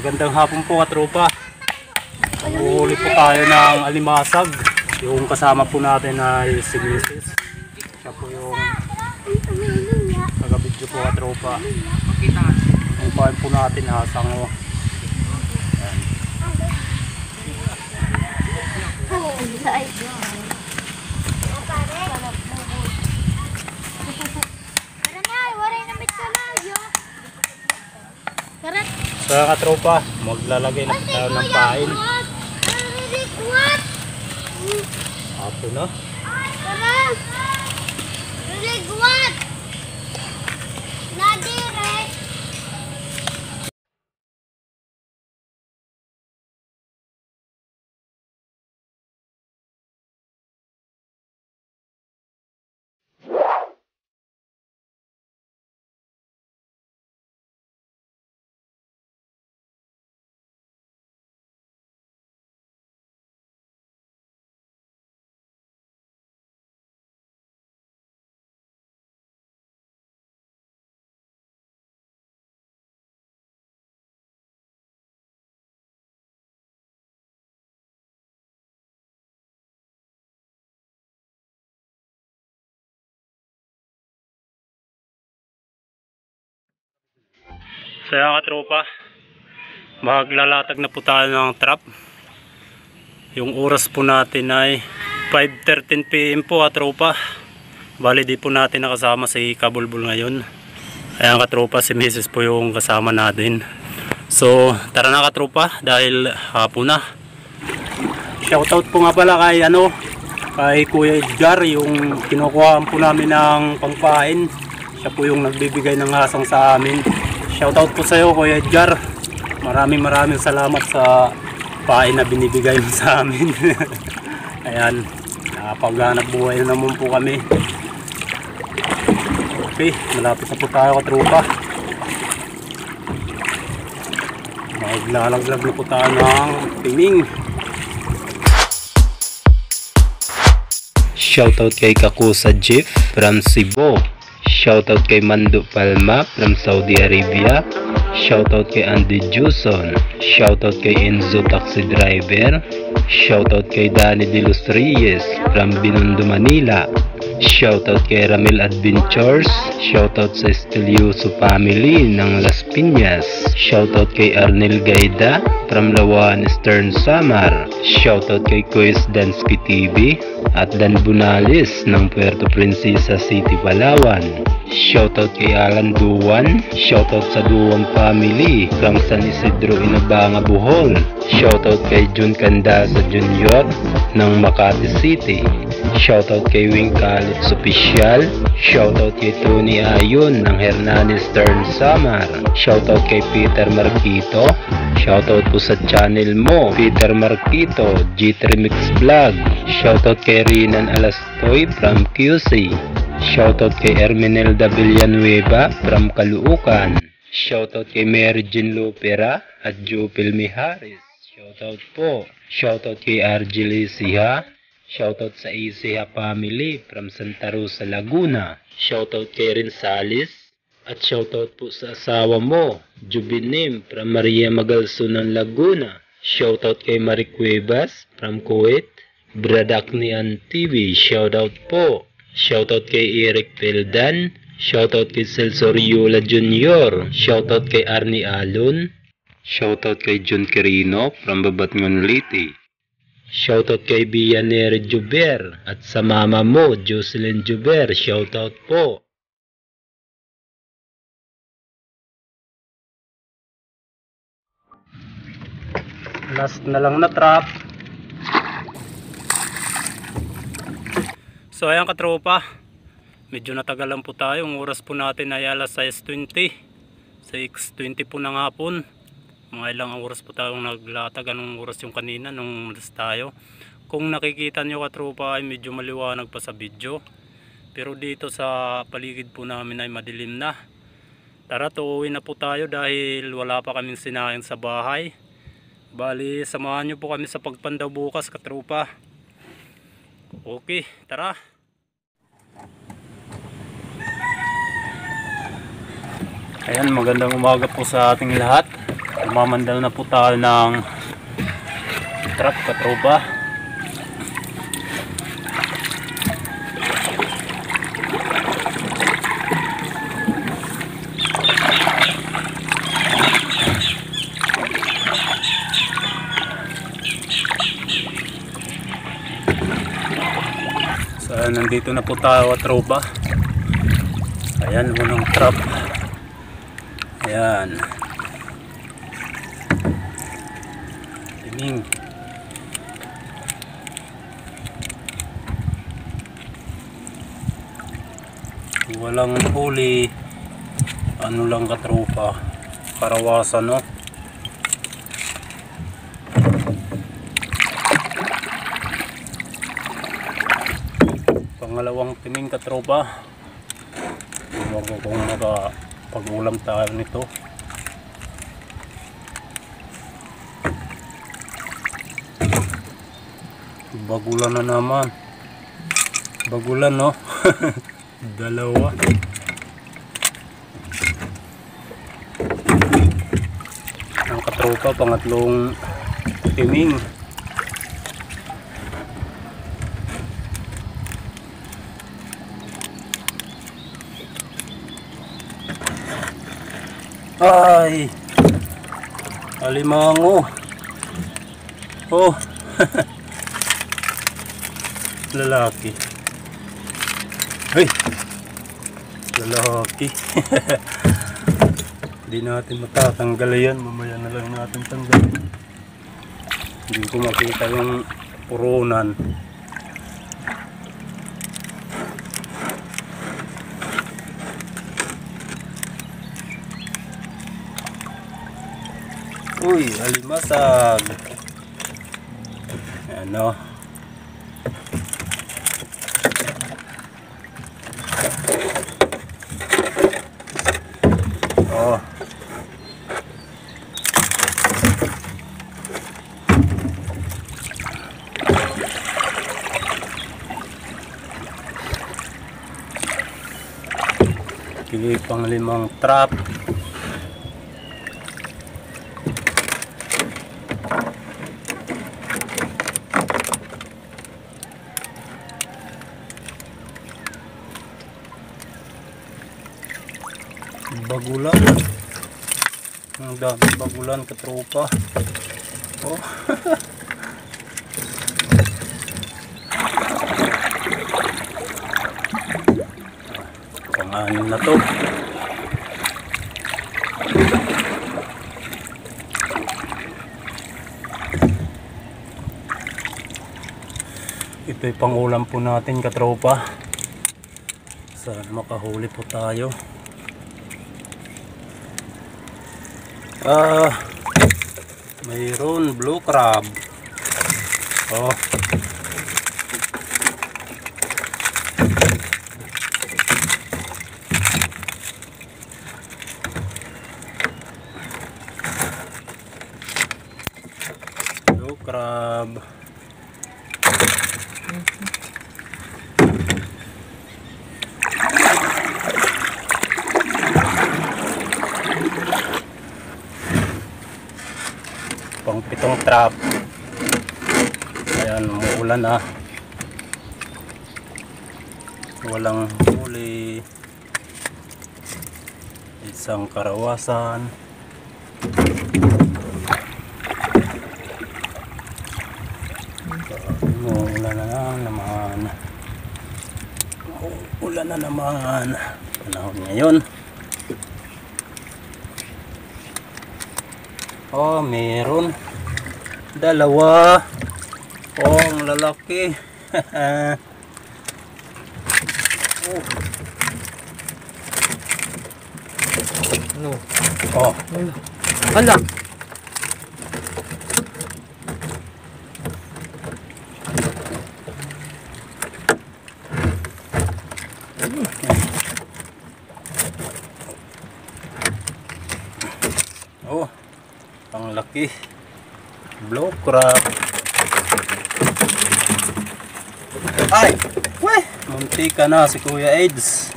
Magandang hapon po katropa. Uhuli po tayo ng alimasag. Yung kasama po natin ay si Mrs. Siya po yung taga-video po katropa. Ang pahin po natin hasango. So katropa, maglalagay na tayo ng pain. Apo na. So yan katropa, maglalatag na po tayo ng trap. Yung oras po natin ay 5:13 PM po katropa. Bali di po natin nakasama si Kabulbul ngayon. Ayan katropa, si Mrs. po yung kasama natin. So tara na katropa dahil hapon na. Shoutout po nga pala kay Kuya Edgar, yung kinukuhaan po namin ng pangpain. Siya po yung nagbibigay ng hasang sa amin. Shoutout po sa iyo Kuya Edgar. Maraming salamat sa pain na binibigay mo sa amin. Ayan, nakapaghanap buhay na naman po kami. Okay, malapit na po tayo katropa. Maglalaglag na po tayo ng pining. Shoutout kay Kakusa Jeff from Cebu. Shoutout kay Mando Palma from Saudi Arabia. Shoutout kay Andy Juson. Shoutout kay Enzo Taxi Driver. Shoutout kay Danny De Los Reyes from Binondo, Manila. Shoutout kay Ramil Adventures. Shoutout sa Estelioso family ng Las Piñas. Shoutout kay Arnel Gaida from Lawan, Eastern Samar. Shoutout kay Quest Dansky TV at Dan Bunales ng Puerto Princesa City, Palawan. Shoutout kay Alan Duwan. Shoutout sa Duwan family from San Isidro, Inabanga, Bohol. Shoutout kay Jun Candasa Jr. ng Makati City. Shoutout kay Wing Calits Official. Shoutout kay Tony Ayon ng Hernanes Stern Samar. Shoutout kay Peter Marquito. Shoutout po sa channel mo, Peter Marquito, G3 Mix Vlog. Shoutout kay Rinan Alastoy from QC. Shoutout kay Erminelda Villanueva from Caloocan. Shoutout kay Mary Jean Lopera at Jupil Miharis. Shoutout po. Shoutout kay Argel Isiha. Shoutout sa Isiha family from Santa Rosa, Laguna. Shoutout kay Rinsalis. At shoutout po sa asawa mo, Jubinim from Maria Magalson ng Laguna. Shoutout kay Marie Cuevas from Kuwait. Bradaknian TV, shoutout po. Shoutout kay Eric Peldan. Shoutout kay Celso Riola Jr. Shoutout kay Arnie Alon. Shoutout kay John Quirino from Babatngon Liti. Shoutout kay Bianere Juber at sa mama mo, Jocelyn Juber, shoutout po. Last na lang na trap. So ayan katropa, medyo natagalan po tayo. Ang oras po natin ay alas 6:20, 6:20 po ng hapon. Mga ilang oras po tayong naglatag. Anong oras yung kanina nung oras tayo. Kung nakikita nyo katropa ay medyo maliwanag pa sa video, pero dito sa paligid po namin ay madilim na. Tara, tuuwi na po tayo dahil wala pa kaming sinaing sa bahay. Bali, samahan nyo po kami sa pagpandaw bukas katropa. Okay, tara. Ayan, magandang umaga po sa ating lahat. Mamandal na po tayo ng trap, katropa. So nandito na po tayo, katropa. Ayan, unang trap. Ayan. Timing. Walang huli. Ano lang, katropa. Karawasan, no? Pangalawang timing, katropa. Huwag ko kung makapag-ulam tayo nito. Bagulan na naman. Bagulan, no? Dalawa. Ang katropa, pangatlong timing. Ay, alimango. Oh. Lalaki. Hey, lalaki. Hindi natin matatanggal yan, mamaya na lang natin tanggalin. Hindi ko makita yung purunan. Uy, alimasag. Ano? Oh. Pili pang 5 trap. Bagulan. Ang dami bagulan, katropa. Oh. Pang-anim na to. Ito'y pang-ulam po natin, katropa. Sana makahuli po tayo. Mayroon blue crab. Oh. Blue crab. Pang 7 trap. Ayan, umuulan na. Walang huli. Isang karawasan. Umuulan na naman. Umuulan na naman. Panahon ngayon. Oh, meron. Dalawa. Oh, ang lalaki. Oh. No. Oh. Hala. Oh. Ang laki. Blue crab. Ay! Weh! Munti ka na si Kuya Eds.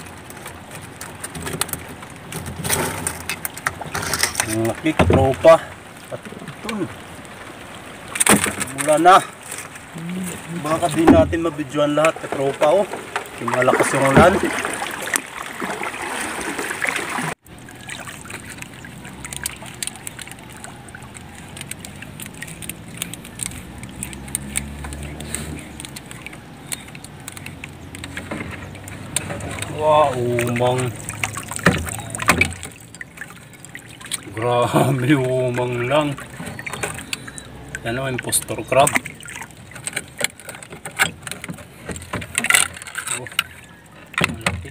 Ang laki katropa. At ito. Mula na. Baka di natin mabidyoan lahat katropa oh. Yung malakas yung ulan. Wow, umang. Grabe, umang lang. Yan o, impostor crab. Oh, malaki.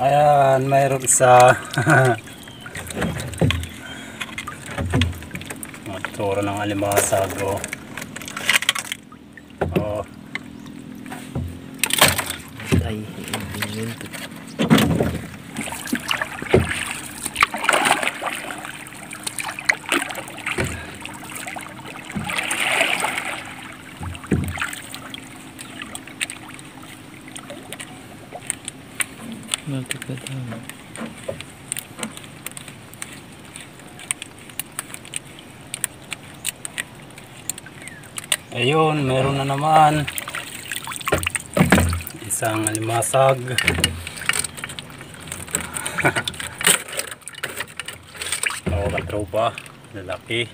Ayan, mayroon isa. Matsura ng alimasag oh. Oh. Ay, hindi yun. Ayun, meron na naman isang alimasag. Oo, katropa, lalaki.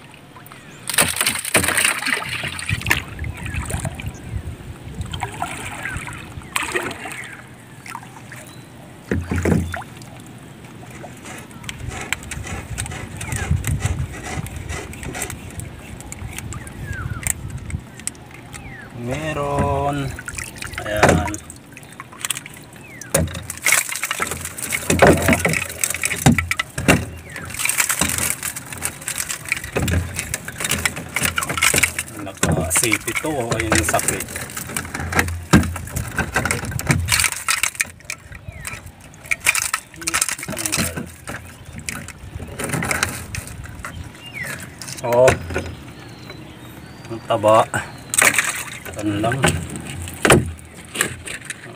Meron. Ayan. Naka-safe ito. Ayun yung sakit. Oh. Ang taba. Ano lang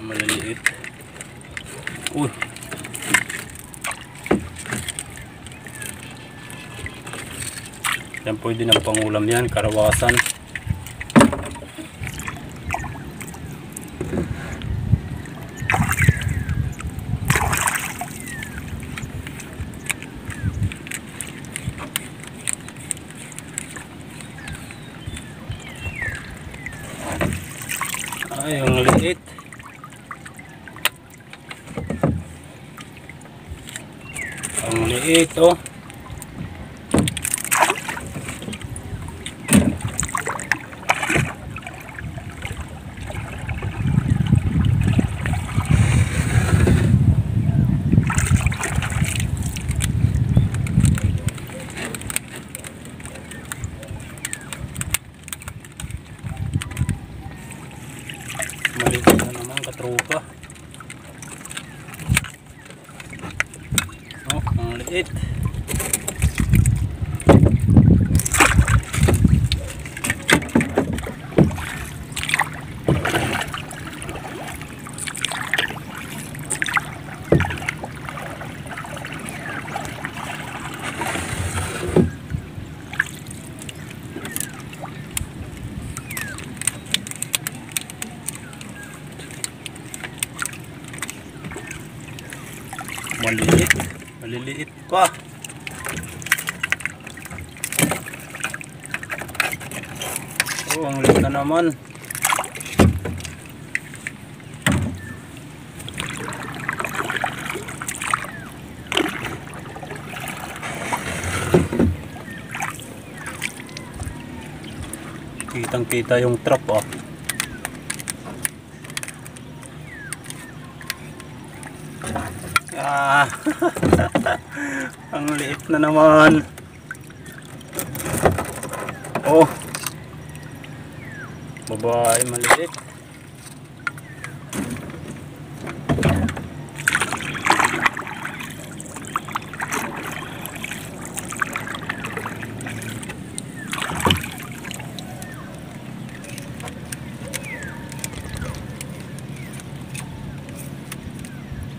maliliit. Uy, yan pwede ng pangulam yan, karawasan. Ay, ang liit. Ang liit, oh. Maliit na naman katropa. Oh, ang liit. Maliliit pa. Oh, ang liit na naman. Kitang-kita yung trap ah. Ah, ang liit na naman. Oh, babae maliit.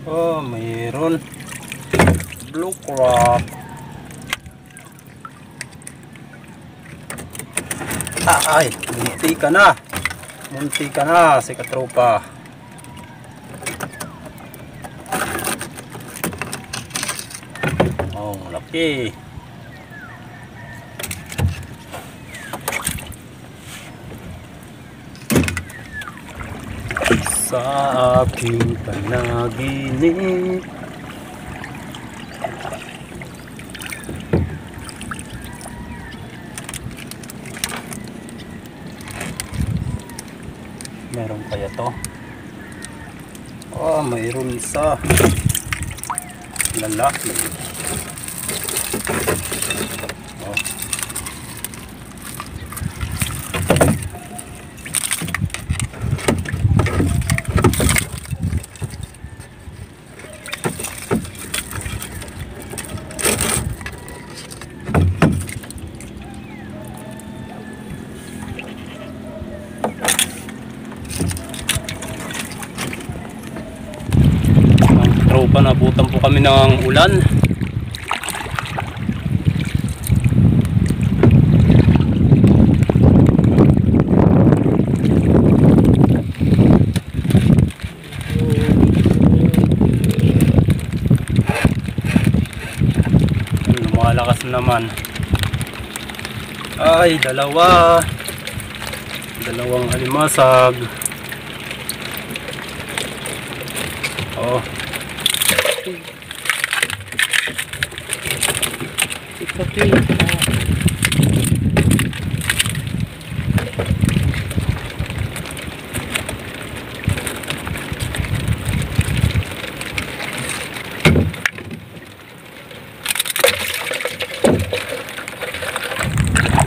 Oh, mayroon. Blue crab. Ay, munti ka na. Munti ka na, si katropa. Oh, laki. Sa aking panaginip, meron kaya to? Oh, mayroon isa lalaki. Oh. Tropa, nabutan po kami ng ulan. Lumalakas naman. Ay, dalawang alimasag. Oh,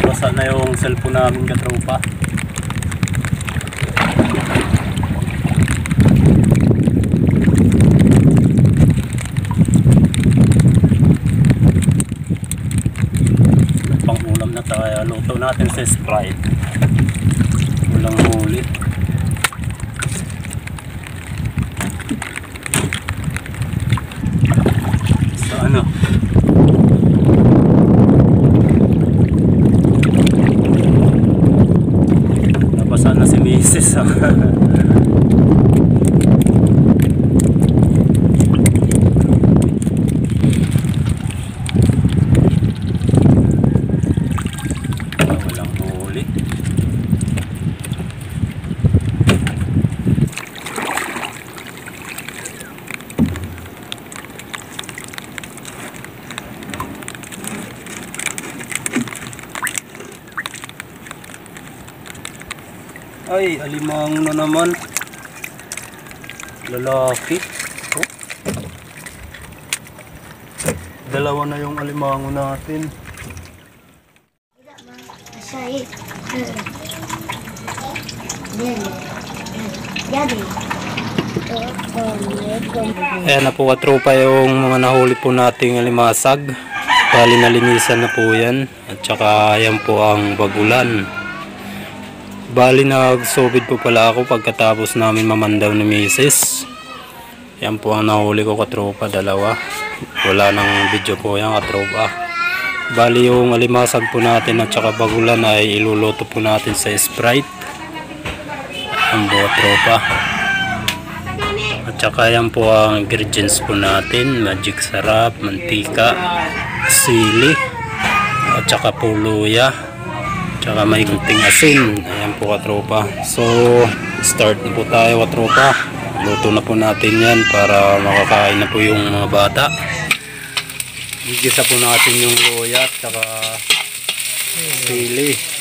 basa na yung cellphone namin, katropa. Pang ulam na tayo. Luto natin sa Sprite. Walang huli. Sa ano? Nabasa na si Mrs. Walang huli. Ay, alimango na naman. Lalaki. Oh. Dalawa na yung alimango natin. Ayan na po, katropa, yung mga nahuli po nating alimasag. Bali nalinisan na po yan. At saka yan po ang bagulan. Bali nagsubid po pala ako pagkatapos namin mamandaw ni Mrs. Yan po ang nahuli ko, katropa, dalawa. Wala nang video po yan, katropa. Bali yung alimasag po natin at saka bagulan ay iluluto po natin sa Sprite. Ang buo, katropa. At saka yan po ang ingredients po natin: magic sarap, mantika, sili, at saka po luya, tsaka may kunting asin. Ayan po, katropa. So start na po tayo, katropa. Luto na po natin yan para makakain na po yung mga bata. Igisa po natin yung luya at saka sili.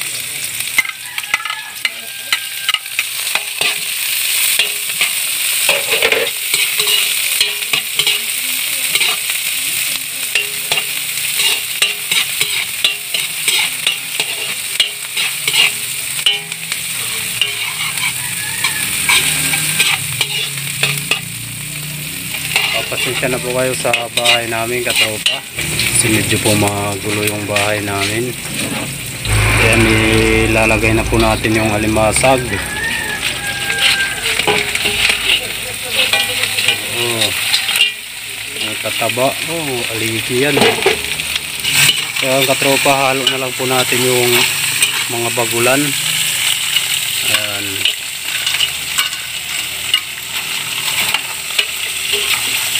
Pasensya na po kayo sa bahay namin, katropa, kasi medyo po magulo yung bahay namin. Kaya ilalagay na po natin yung alimasag. Oh. Nagkataba. Oh, aligi yan. Kaya ang katropa, halo na lang po natin yung mga bagulan. Ayan.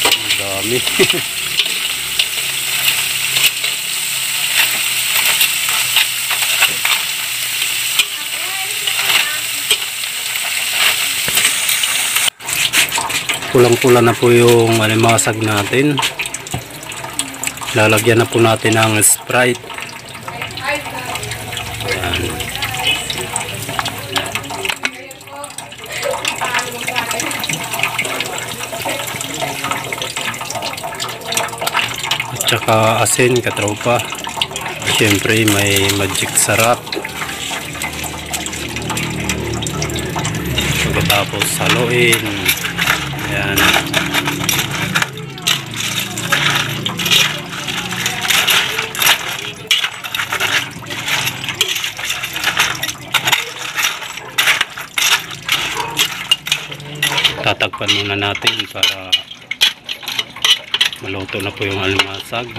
Ang dami. Pulang-pula na po yung alimasag natin. Lalagyan na po natin ng Sprite. Ayan. At saka asin, katropa. Siyempre may magic sarap. Pagkatapos haluin. Ayan. Tatakpan muna natin para maluto na po yung almasag.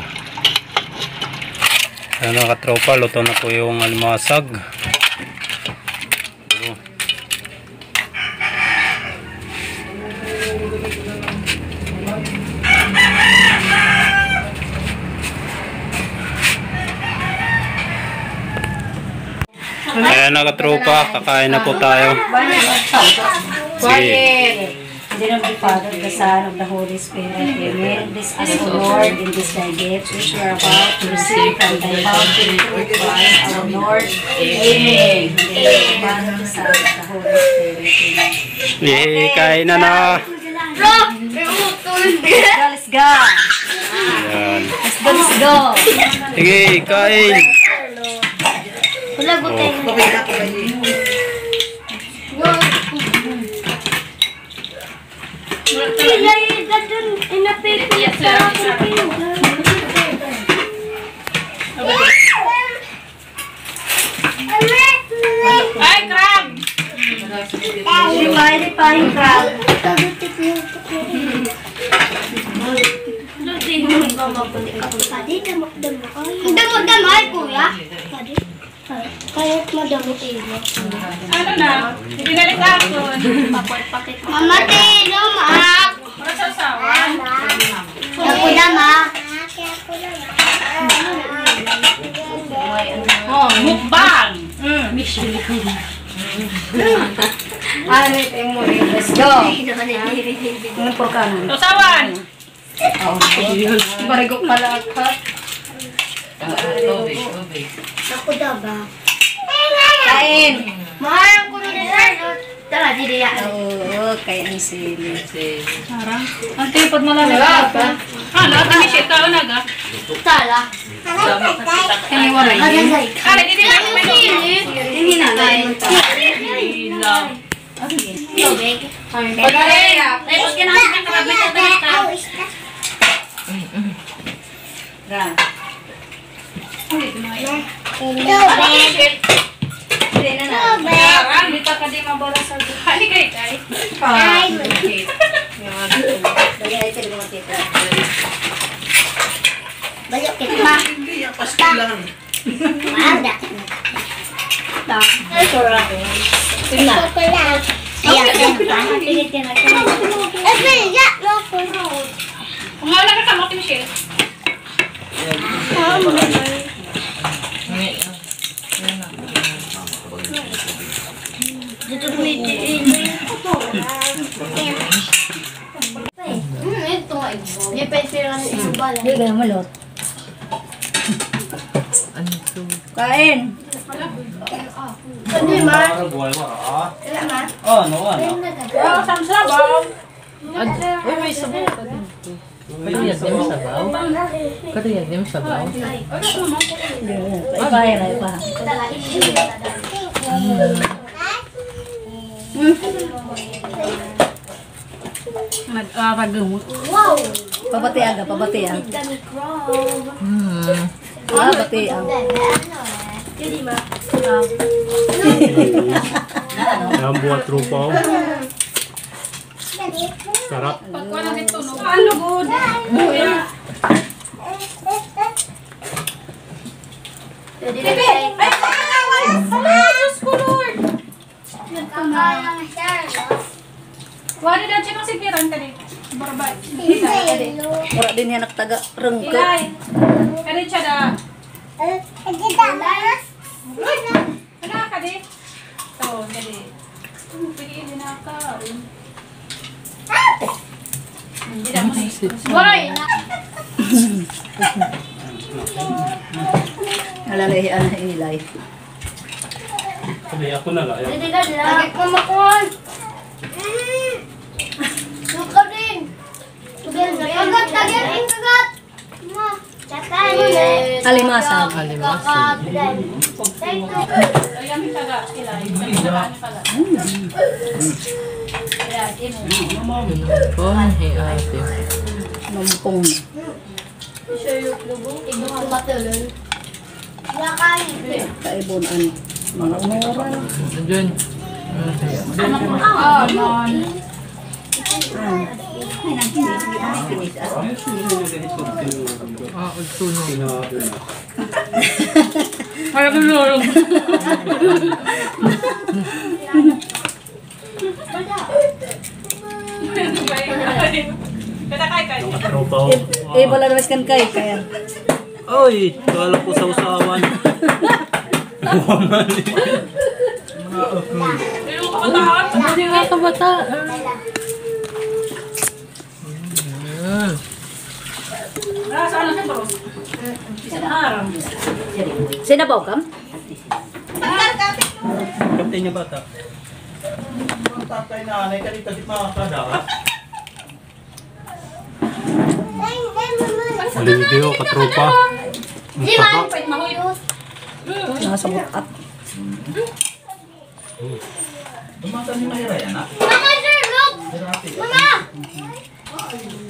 Ayan mga katropa, luto na po yung almasag. Ayan na katropa, kakain na po tayo. Quiet. In the name of the Father, the Son, of the Holy Spirit. Amen. This is the Lord in this thy gift, which we are about to receive from thy bounty through Christ our Lord. Amen. In the name of the Father, the Son, of the Holy Spirit. Amen. Yay, kain na na. Let's go. Ayan. Let's go. Sige, kain. Wala ko tayo. Ay, crab! Pwede pa yung crab. Damay, kuya. Kahit madamo ilo. Ano na? Binalik ako. Mamatay, no, maak. Para sa sawan. Ako dama. Oh, mukbang! Ano ito mo rin? Let's go. Ano po ka na? Sawan! Barigok pala ka. Ako dama. Kain. Maharang ko nila. Tara, dili yan. Oo, kaya ang sili. Sarang. Ang tipod mo lang. Ano? Kami siya ikaw naga. Tala. Kaya wala yun. Kala, hindi ba yung menu? Hindi na. Ilaw. Tubig. Pagkaya. Tapos kinahin ng karabit na data. Tubig. Hindi na na. Sarang. Hindi pa ka di mabara sa buhay. Kay. Ay. Bagay ito yung mga tita. Balok kita. Pasta. Maada. Ay, kurang. Tingnan. Ayan. Pilit ka na. Eh, pilit. Kung wala ka kamot yung shit. Dito po ito. Ito nga. May pwede isang bala. Hindi ka malot. Kain. Ano ma? Oh, no, ano? Oh, samsabaw. Katuyag din sa baw. Iba yan, iba. Nag-aragamot. Wow! Pabatiaga, pabatiag. Dami crab. Ah, batiag. Hindi ma. Ayan, buhat trupa. Sarap. Pagkuha natin tunog. Ano good? Buya. Diyos ko, Lord. Wala na siya kasi kirang ka dito. Barbay. Ora din yan nagtaga rengke. Ilay. Kani siya da. Kana ka di. To, dali. Pili din ka. Hindi na mo na. Boy. Alalahian na inilay. Sabi ako na lang. Hindi ka dila. Lagi ko makuhan. Suka din. Kagat, kagat, kagat. Ma, chatay mo na. Alimasag. Alimasag. Ayam taga. Ilay. Taga taga. Ilay. Imo. Pinumpong, hey ate. Mampong. Kaibunan. Mga umuran. Nandiyan. Ah, man. Ah, agsunog. Para ko lorong. Kada kay. Tropa ko. Wala naman kan kaya. Oy, kala ko sa usawan. Pero kabataan. Hindi nga kabata. Saan na siya bro? Isa na araw. Sinabaw kam? Kaptay niya bata. Ang tatay na anay kanita di makakada. Video katropa. Di man. Pwede mahoy. Nasa bukat. Mama, sir, look. Mama.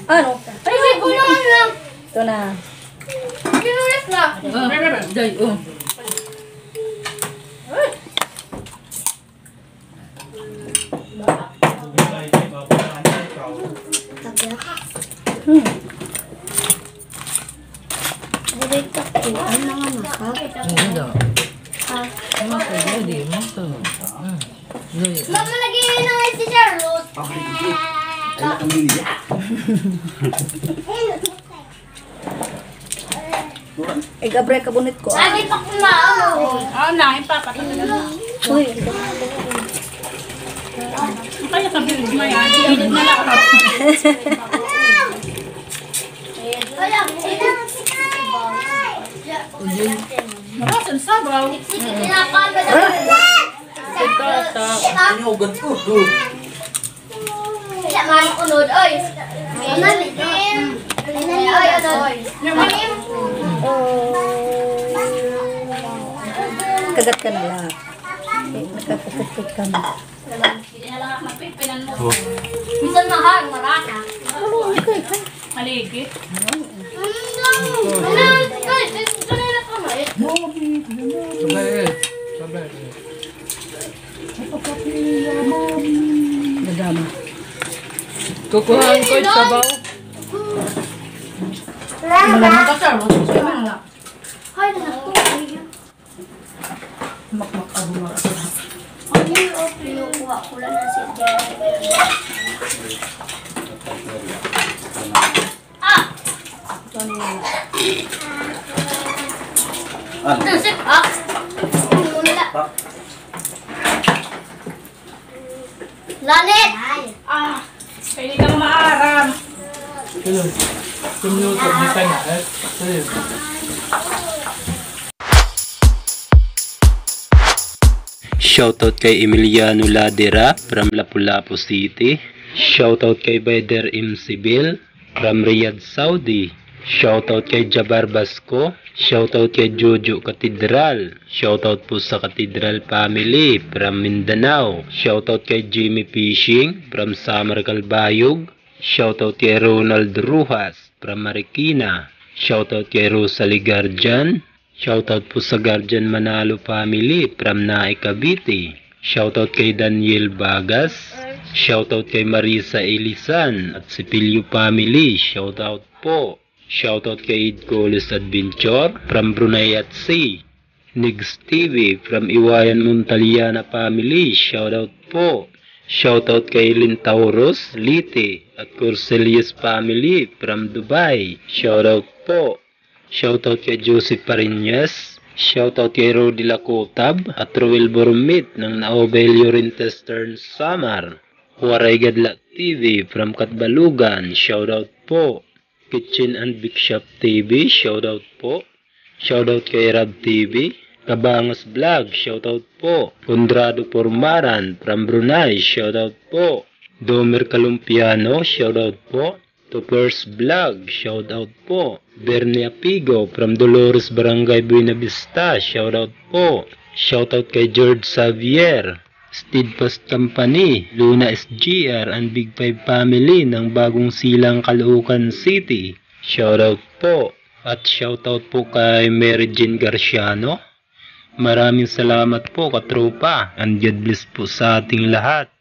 Ano? Ay, kulungan lang. Ito na. Pinulit na. Day, oh. Hindi daw. Ano ka, daddy? Maso. Day, Mama, nag-iinom si Charlotte. Gabriel kabunit ko. Lagi pa kumaano. Ah, na, ipapatay na. Uy, Kaya sabi mo yan. Hindi na lang. Kaya, Marasan sabaw. pinapagod ako. Kaya man unod, oy. Ano, litim. Oy, oy. Litim. kagat ka na lang. Nakapupukpuk ka na. Hindi na lang ako magpipinan mo. Minsan mahal, maraka. Maligit. sabay. Sabay. Madama. Kukuhaan ko yung sabaw. Hay, naku. Makmak ako mga. Ano yung pinukuha ko lang na si Jerry. Ah! Ano si Pak? Mula. Lanet! Ah, pwede ka na maaram. Hello. Minuto, di pa na. Hello. Shoutout kay Emiliano Ladera from Lapu-Lapu City. Shoutout kay Baider M. Sibil from Riyadh, Saudi. Shoutout kay Jabar Basco. Shoutout kay Jojo Katedral. Shoutout po sa Katedral family from Mindanao. Shoutout kay Jimmy Fishing from Samar Calbayog. Shoutout kay Ronald Rujas from Marikina. Shoutout kay Rosalie Guardian. Shoutout po sa Guardian Manalo family from Nae, Cavite. Shoutout kay Daniel Bagas. Shoutout kay Marisa Elisan at Sipilio Family. Shoutout po. Shoutout kay Ed Coles Adventure from Brunei at Sea. Nigs TV from Iwayan Montaliana Family. Shoutout po. Shoutout kay Lintauros, Liti at Corselius Family from Dubai. Shoutout po. Shoutout kay Joseph Parinas. Shoutout kay Rodi Lacotab at Ruel Boromit ng Naobelio Rintestern Samar. Waray Gadla TV from Katbalugan. Shoutout po. Kitchen and Big Shop TV. Shoutout po. Shoutout kay Rab TV. Kabangas Vlog, shoutout po. Kondrado Pormaran from Brunei, shoutout po. Domer Kalumpiano, shoutout po. Toppers Vlog, shoutout po. Bernie Apigo from Dolores Barangay Buena Vista, shoutout po. Shoutout kay George Xavier, Steadfast Company, Luna SGR and Big Five Family ng Bagong Silang Caloocan City, shoutout po. At shoutout po kay Mary Jane Garciano. Maraming salamat po katropa, and God bless po sa ating lahat.